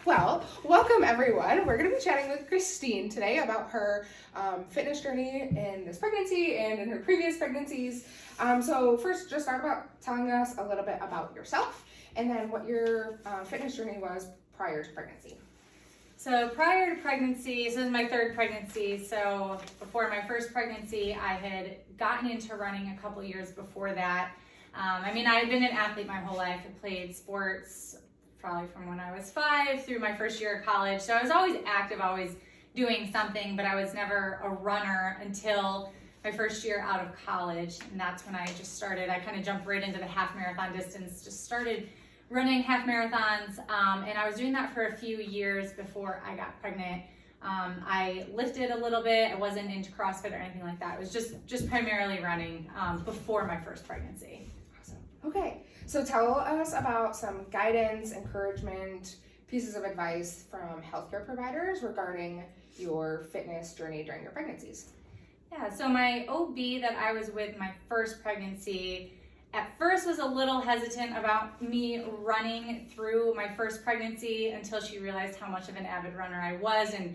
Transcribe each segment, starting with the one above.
Well, welcome everyone. We're going to be chatting with Christine today about her fitness journey in this pregnancy and in her previous pregnancies. So first, just start about telling us a little bit about yourself and then what your fitness journey was prior to pregnancy. So prior to pregnancy, so this is my third pregnancy. So before my first pregnancy, I had gotten into running a couple years before that. I had been an athlete my whole life. I played sports probably from when I was 5 through my first year of college. So I was always active, always doing something, but I was never a runner until my first year out of college. And that's when I just started, I kind of jumped right into the half marathon distance, just started running half marathons. And I was doing that for a few years before I got pregnant. I lifted a little bit. I wasn't into CrossFit or anything like that. It was just primarily running before my first pregnancy. Awesome. Okay. So tell us about some guidance, encouragement, pieces of advice from healthcare providers regarding your fitness journey during your pregnancies. Yeah, so my OB that I was with my first pregnancy at first was a little hesitant about me running through my first pregnancy until she realized how much of an avid runner I was. And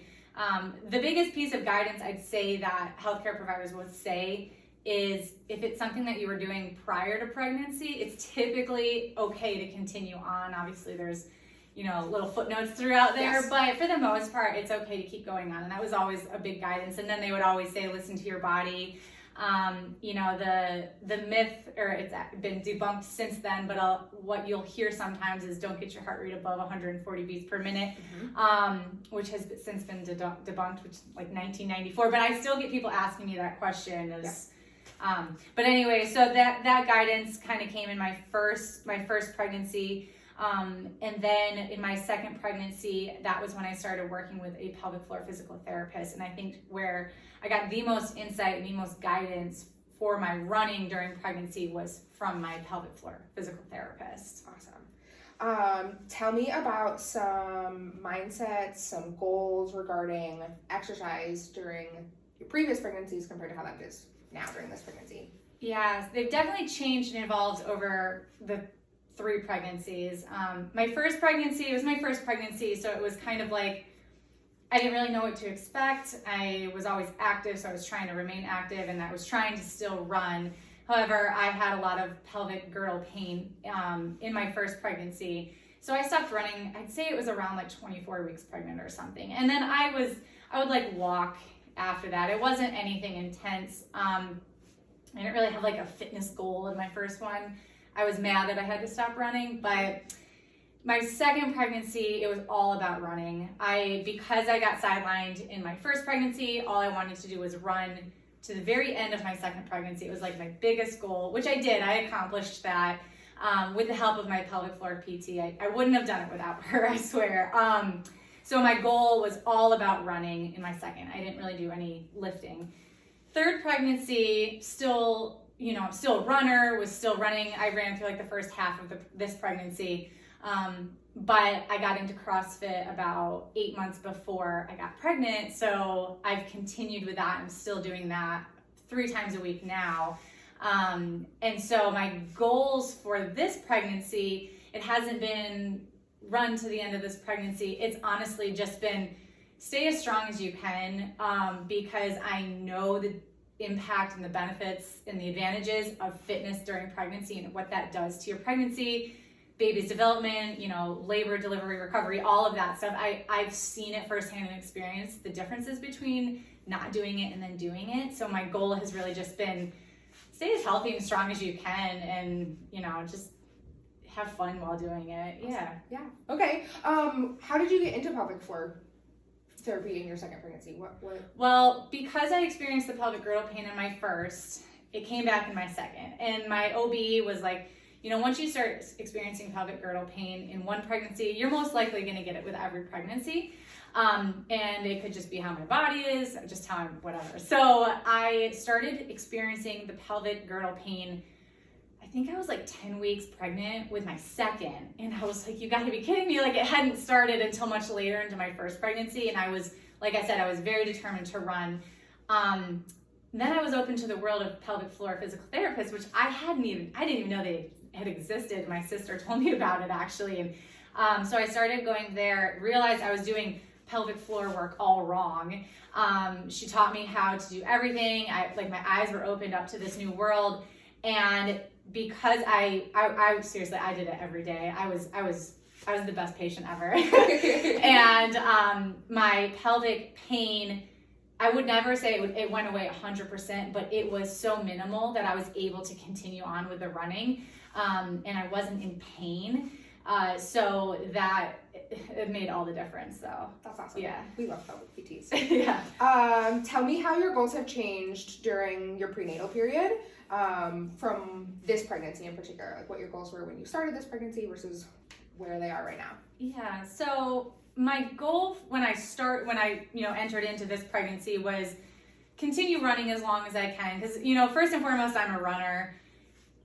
the biggest piece of guidance I'd say that healthcare providers would say is if it's something that you were doing prior to pregnancy, it's typically okay to continue on. Obviously there's, little footnotes throughout there, yes. But for the most part, it's okay to keep going on. And that was always a big guidance. And then they would always say, listen to your body. The myth, or it's been debunked since then, but what you'll hear sometimes is don't get your heart rate above 140 beats per minute, which has since been debunked, which is like 1994. But I still get people asking me that question. But anyway, so that guidance kind of came in my first pregnancy. And then in my second pregnancy, that was when I started working with a pelvic floor physical therapist. And I think where I got the most insight and the most guidance for my running during pregnancy was from my pelvic floor physical therapist. Awesome. Tell me about some mindsets, some goals regarding exercise during your previous pregnancies compared to how that is now during this pregnancy. Yeah, they've definitely changed and evolved over the 3 pregnancies. My first pregnancy was my first pregnancy, so it was kind of like I didn't really know what to expect. I was always active, so I was trying to remain active, and I was trying to still run. However, I had a lot of pelvic girdle pain in my first pregnancy, so I stopped running. I'd say it was around like 24 weeks pregnant or something, and then I would like walk after that. It wasn't anything intense. I didn't really have like a fitness goal in my first one. I was mad that I had to stop running, but my second pregnancy, it was all about running. Because I got sidelined in my first pregnancy, all I wanted to do was run to the very end of my second pregnancy. It was like my biggest goal, which I did. I accomplished that with the help of my pelvic floor PT. I wouldn't have done it without her, I swear. So my goal was all about running in my second. I didn't really do any lifting. Third pregnancy, still a runner, was still running. I ran through like the first half of this pregnancy. But I got into CrossFit about 8 months before I got pregnant. So I've continued with that. I'm still doing that 3 times a week now. And so my goals for this pregnancy, it hasn't been run to the end of this pregnancy. It's honestly just been stay as strong as you can, because I know the impact and the benefits and the advantages of fitness during pregnancy and what that does to your pregnancy, baby's development, labor, delivery, recovery, all of that stuff. I've seen it firsthand and experienced the differences between not doing it and then doing it. So my goal has really just been stay as healthy and strong as you can, and just have fun while doing it. Yeah. Okay. How did you get into pelvic floor therapy in your second pregnancy? What? Well, because I experienced the pelvic girdle pain in my first, it came back in my second. And my OB was like, once you start experiencing pelvic girdle pain in one pregnancy, you're most likely going to get it with every pregnancy. And it could just be how my body is, just how I'm, whatever. So I started experiencing the pelvic girdle pain, I think I was like 10 weeks pregnant with my second. And I was like, you gotta be kidding me. Like, it hadn't started until much later into my first pregnancy. And I was, like I said, I was very determined to run. Then I was open to the world of pelvic floor physical therapists, which I didn't even know they had existed. My sister told me about it actually. And So I started going there, realized I was doing pelvic floor work all wrong. She taught me how to do everything. My eyes were opened up to this new world. And because I seriously, I did it every day. I was the best patient ever. And my pelvic pain, I would never say it went away 100%, but it was so minimal that I was able to continue on with the running, and I wasn't in pain. So that it made all the difference, though. That's awesome. Yeah. We love pelvic PTs. Yeah. Tell me how your goals have changed during your prenatal period, from this pregnancy in particular. Like what your goals were when you started this pregnancy versus where they are right now. Yeah. So my goal when I entered into this pregnancy was continue running as long as I can. Because, first and foremost, I'm a runner.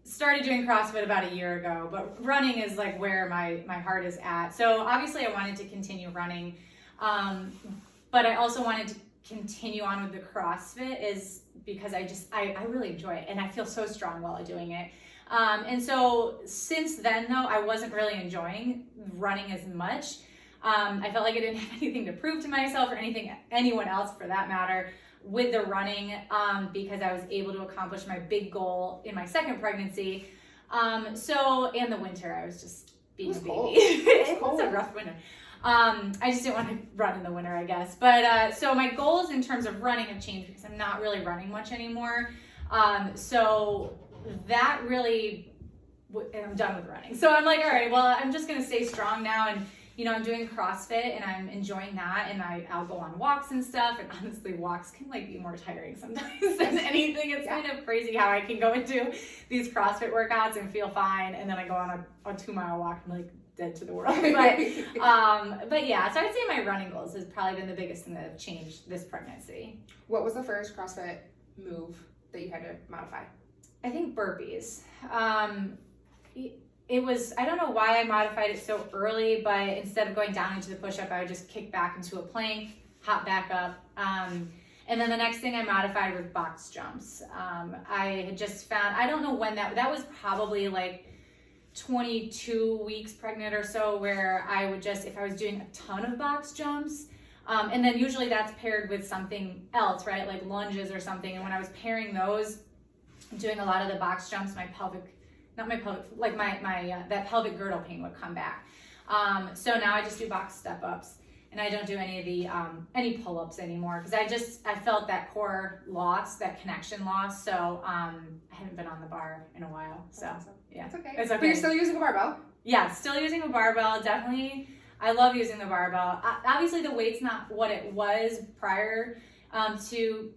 Started doing CrossFit about a year ago, but running is like where my heart is at. So obviously I wanted to continue running. But I also wanted to continue on with the CrossFit is because I really enjoy it and I feel so strong while I'm doing it. And so since then though, I wasn't really enjoying running as much. I felt like I didn't have anything to prove to myself or anyone else for that matter with the running, because I was able to accomplish my big goal in my second pregnancy. And the winter, I was just being a baby. It was a rough winter. I just didn't want to run in the winter, I guess. But so my goals in terms of running have changed because I'm not really running much anymore. So that really, and I'm done with running. So I'm like, all right, well, I'm just going to stay strong now. And, I'm doing CrossFit and I'm enjoying that. And I'll go on walks and stuff. And honestly, walks can be more tiring sometimes than anything. It's kind of crazy how I can go into these CrossFit workouts and feel fine. And then I go on a 2-mile walk and dead to the world. But yeah, so I'd say my running goals has probably been the biggest thing that have changed this pregnancy. What was the first CrossFit move that you had to modify? I think burpees. It was, I don't know why I modified it so early, but instead of going down into the push-up, I would just kick back into a plank, hop back up. And then the next thing I modified was box jumps. I had just found, I don't know when that was probably 22 weeks pregnant or so, where I would just, if I was doing a ton of box jumps, and then usually that's paired with something else, right? Like lunges or something. And when I was pairing those, doing a lot of the box jumps, that pelvic girdle pain would come back. So now I just do box step-ups and I don't do any of the, any pull-ups anymore. Cause I felt that core loss, that connection loss. So, I haven't been on the bar in a while. So yeah, it's okay. It's okay. But you're still using a barbell? Yeah, still using a barbell. Definitely. I love using the barbell. Obviously the weight's not what it was prior, to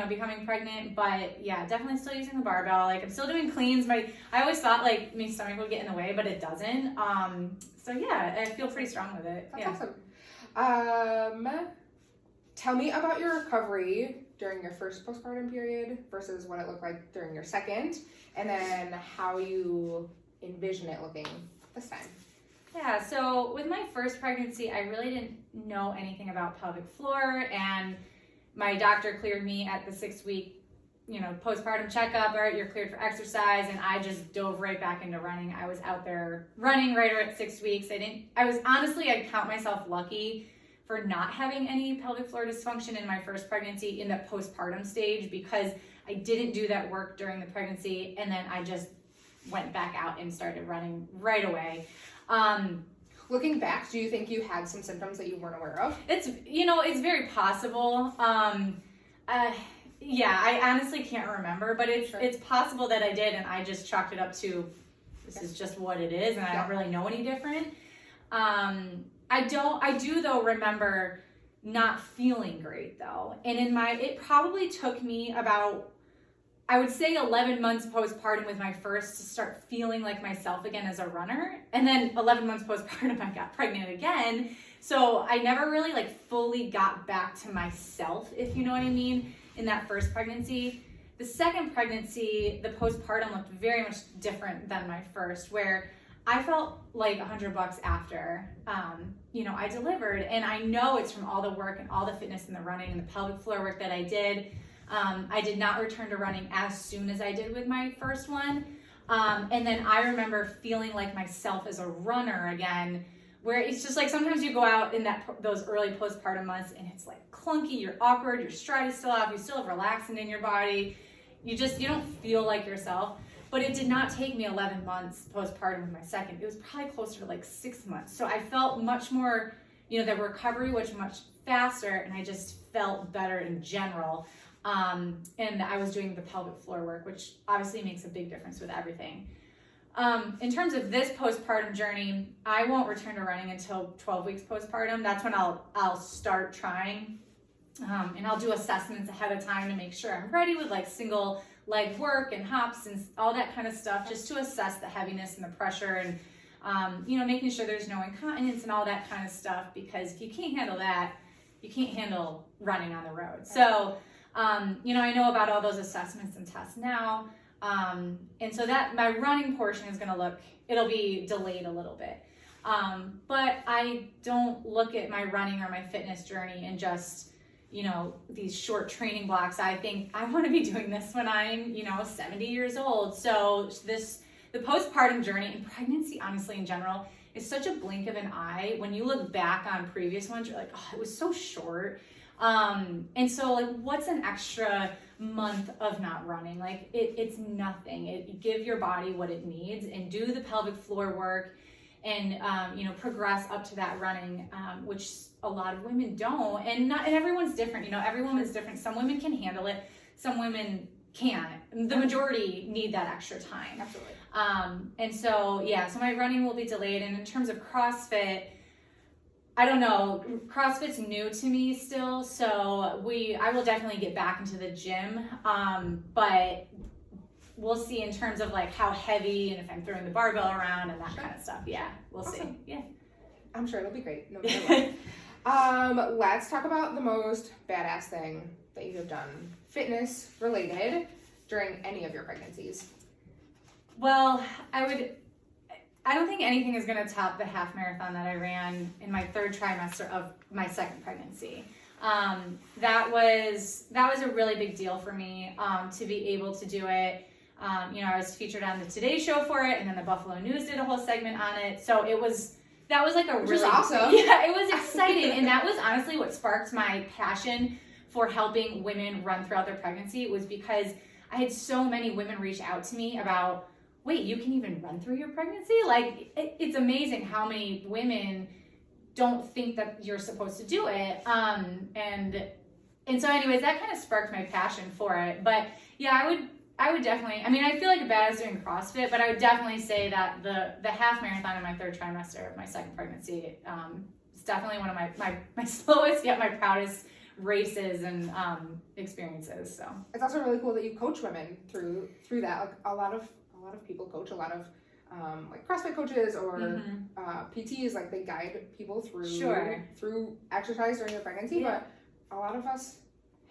becoming pregnant, but yeah, definitely still using the barbell. I'm still doing cleans. I always thought my stomach would get in the way, but it doesn't. So yeah, I feel pretty strong with it. That's awesome. Tell me about your recovery during your first postpartum period versus what it looked like during your second, and then how you envision it looking this time. Yeah, so with my first pregnancy, I really didn't know anything about pelvic floor, and my doctor cleared me at the 6-week, postpartum checkup. All right, you're cleared for exercise, and I just dove right back into running. I was out there running right at 6 weeks. I'd count myself lucky for not having any pelvic floor dysfunction in my first pregnancy in the postpartum stage, because I didn't do that work during the pregnancy, and then I just went back out and started running right away. Looking back, do you think you had some symptoms that you weren't aware of? It's very possible. Yeah, I honestly can't remember, but it's possible that I did, and I just chalked it up to this is just what it is, and I don't really know any different. I do though remember not feeling great though, and it probably took me about, I would say 11 months postpartum with my first to start feeling like myself again as a runner. And then 11 months postpartum, I got pregnant again. So I never really fully got back to myself, if you know what I mean, in that first pregnancy. The second pregnancy, the postpartum looked very much different than my first, where I felt like $100 after, I delivered. And I know it's from all the work and all the fitness and the running and the pelvic floor work that I did. I did not return to running as soon as I did with my first one. And then I remember feeling like myself as a runner again where it's just like sometimes you go out in those early postpartum months and it's like clunky, you're awkward, your stride is still off, you still have relaxant in your body, you don't feel like yourself. But it did not take me 11 months postpartum with my second. It was probably closer to like 6 months. So I felt much more, the recovery was much faster, and I just felt better in general. And I was doing the pelvic floor work, which obviously makes a big difference with everything. In terms of this postpartum journey, I won't return to running until 12 weeks postpartum. That's when I'll start trying. And I'll do assessments ahead of time to make sure I'm ready with like single leg work and hops and all that kind of stuff, just to assess the heaviness and the pressure, and making sure there's no incontinence and all that kind of stuff, because if you can't handle that, you can't handle running on the road. So I know about all those assessments and tests now, and so that my running portion is it'll be delayed a little bit, but I don't look at my running or my fitness journey and just these short training blocks. I think I want to be doing this when I'm 70 years old. So the postpartum journey and pregnancy, honestly, in general, is such a blink of an eye. When you look back on previous ones, you're like, oh, it was so short. And so like, what's an extra month of not running? Like it's nothing. Give your body what it needs and do the pelvic floor work, and progress up to that running, which a lot of women don't, and everyone's different. Every woman's different. Some women can handle it, some women can't. The majority need that extra time. Absolutely. And so so my running will be delayed. And in terms of CrossFit, I don't know, CrossFit's new to me still, so I will definitely get back into the gym, but we'll see in terms of like how heavy and if I'm throwing the barbell around and that kind of stuff. Yeah, we'll see. Yeah, I'm sure it'll be great. No matter what. Let's talk about the most badass thing that you have done, fitness related, during any of your pregnancies. Well, I don't think anything is going to top the half marathon that I ran in my 3rd trimester of my second pregnancy. That was a really big deal for me, to be able to do it. I was featured on the Today Show for it, and then the Buffalo News did a whole segment on it. So that was like a really awesome. Yeah, it was exciting. And that was honestly what sparked my passion for helping women run throughout their pregnancy, was because I had so many women reach out to me about, wait, you can even run through your pregnancy? Like, it's amazing how many women don't think that you're supposed to do it. And so anyways, that kind of sparked my passion for it. But yeah, I would definitely, I feel like a badass doing CrossFit, but I would definitely say that the half marathon in my 3rd trimester of my second pregnancy is definitely one of my slowest yet my proudest races and experiences. So it's also really cool that you coach women through that. Like a lot of people coach, a lot of like CrossFit coaches or PTs, like they guide people through exercise during their pregnancy, but a lot of us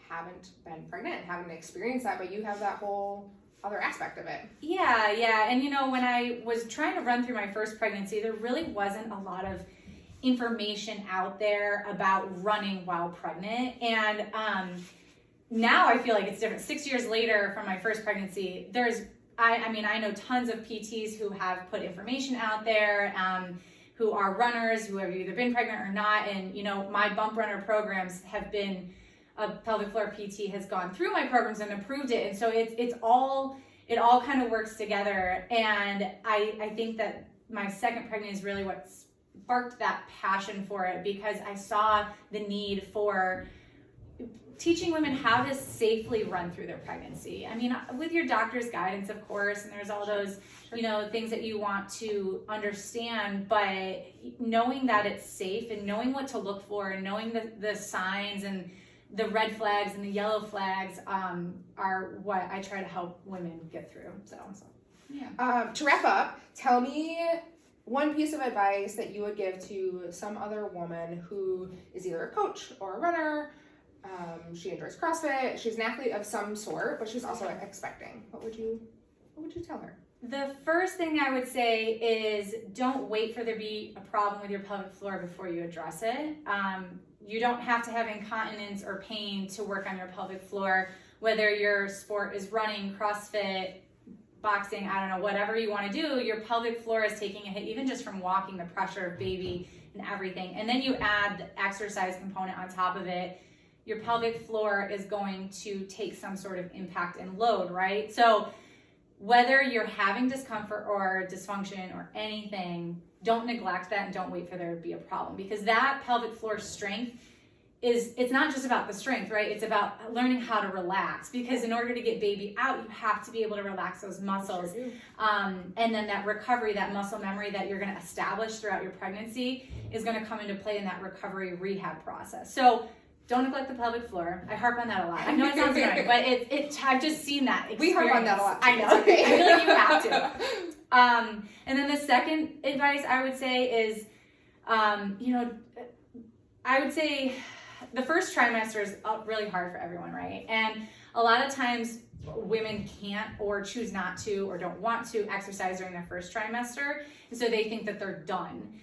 haven't been pregnant and haven't experienced that, but you have that whole other aspect of it. Yeah. And when I was trying to run through my first pregnancy, there really wasn't a lot of information out there about running while pregnant. And now I feel like it's different. 6 years later from my first pregnancy, I know tons of PTs who have put information out there, who are runners, who have either been pregnant or not. And, my bump runner programs have been, a pelvic floor PT has gone through my programs and approved it. And so it all kind of works together. And I think that my second pregnancy is really what sparked that passion for it, because I saw the need for teaching women how to safely run through their pregnancy. With your doctor's guidance, of course, and there's all those, things that you want to understand, but knowing that it's safe and knowing what to look for and knowing the signs and the red flags and the yellow flags are what I try to help women get through. So yeah. To wrap up, tell me one piece of advice that you would give to some other woman who is either a coach or a runner. She enjoys CrossFit. She's an athlete of some sort, but she's also expecting. What would you tell her? The first thing I would say is don't wait for there to be a problem with your pelvic floor before you address it. You don't have to have incontinence or pain to work on your pelvic floor, whether your sport is running, CrossFit, boxing, I don't know, whatever you want to do, your pelvic floor is taking a hit, even just from walking, the pressure of baby and everything. And then you add the exercise component on top of it, your pelvic floor is going to take some sort of impact and load, right? So whether you're having discomfort or dysfunction or anything, don't neglect that and don't wait for there to be a problem, because that pelvic floor strength it's not just about the strength, right? It's about learning how to relax, because in order to get baby out, you have to be able to relax those muscles. Sure do. And then that recovery, that muscle memory that you're going to establish throughout your pregnancy is going to come into play in that recovery rehab process. So don't neglect the pelvic floor. I harp on that a lot. I know it sounds annoying, but I've just seen that experience. We harp on that a lot too. I know. Okay. I feel like you have to. And then the second advice I would say is, I would say the first trimester is really hard for everyone, right? And a lot of times women can't or choose not to or don't want to exercise during their first trimester, and so they think that they're done.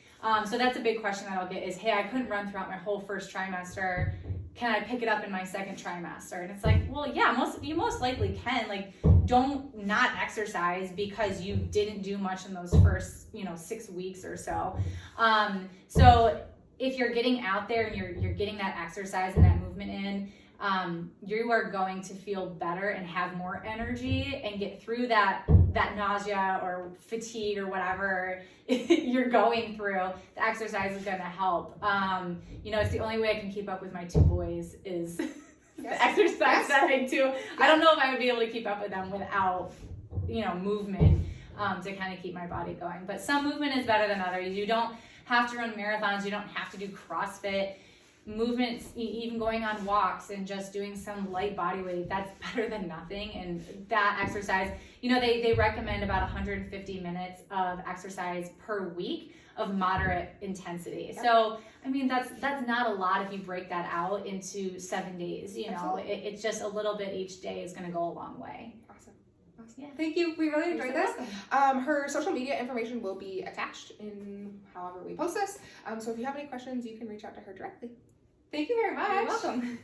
So that's a big question that I'll get is, hey, I couldn't run throughout my whole first trimester. Can I pick it up in my second trimester? And it's like, well, yeah, you most likely can. Like, don't not exercise because you didn't do much in those first, 6 weeks or so. So if you're getting out there and you're getting that exercise and that movement in, you are going to feel better and have more energy and get through that nausea or fatigue or whatever you're going through. The exercise is going to help. It's the only way I can keep up with my 2 boys is the exercise setting too. I don't know if I would be able to keep up with them without, movement to kind of keep my body going. But some movement is better than others. You don't have to run marathons. You don't have to do CrossFit. Movements, even going on walks and just doing some light body weight, that's better than nothing. And that exercise, they recommend about 150 minutes of exercise per week of moderate intensity. Yep. So, that's not a lot if you break that out into 7 days. It's just a little bit each day is going to go a long way. Awesome. Yeah. Thank you. We really enjoyed this. Welcome. Her social media information will be attached in however we post this. So if you have any questions, you can reach out to her directly. Thank you very much. You're welcome.